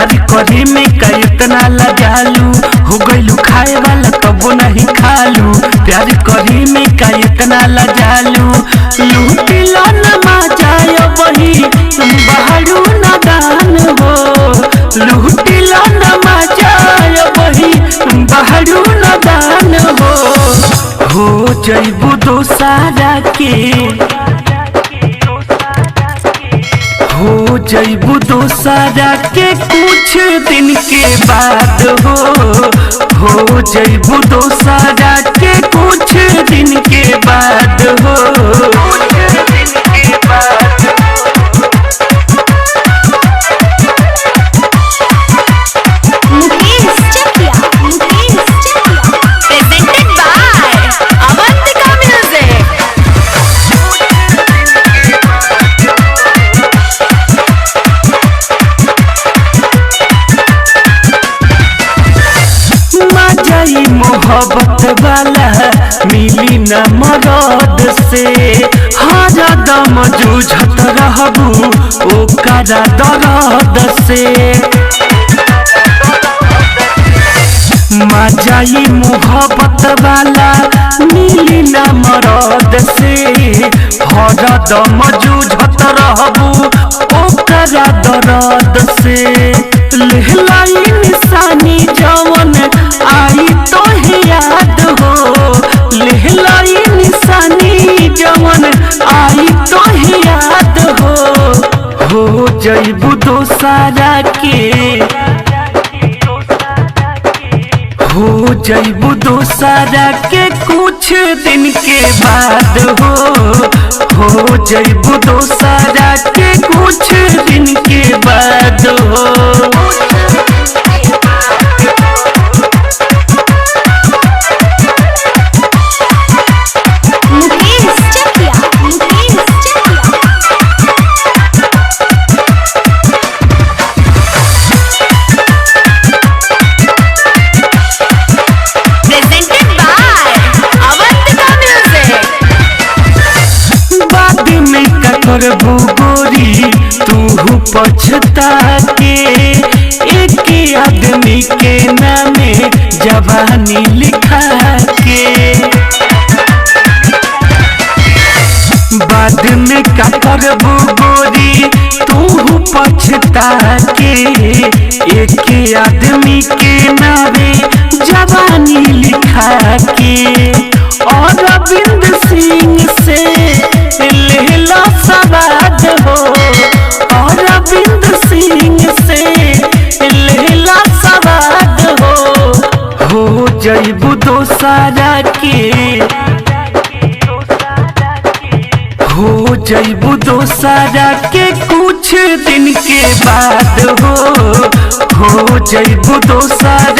प्यार करे में का इतना लजालू हो गइलू खाए वाला तबो नहीं खालू प्यार करे में का इतना लजालू लूटिला न मजाय वही बहरू नादान हो लूटिला न मजाय वही बहरू नादान हो जइबू दोसारा के हो जइबू दोसारा के कुछ दिन के बाद हो जइबू दोसारा के कुछ दिन के बाद हो मोहब्बत वाला मिली न मरद से हर दम जूझत रहबू ओकरा दर्द से मजाई मोहब्बत वाला मिली न मरद से हर दम जूझत रहबू ओकरा दर्द से लेहलाई निशानी जवन आई तो याद हो लेहलाई निशानी जवन आई तो याद हो जइबू दोसारा के हो जइबू दोसारा के कुछ दिन के बाद हो जइबू दोसारा के कुछ दिन के बाद हो करबू गोरी तू पछता के एक आदमी के नामे जवानी लिखा के बाद में का करबू गोरी तू पछता के एक आदमी के नामे जवानी लिखा के और अरविंद सिंह से लेला सवाद हो और अरविंद सिंह से लेला सवाद हो जइबू दोसारा के हो जइबू दोसारा के कुछ दिन के बाद हो जइबू दोसारा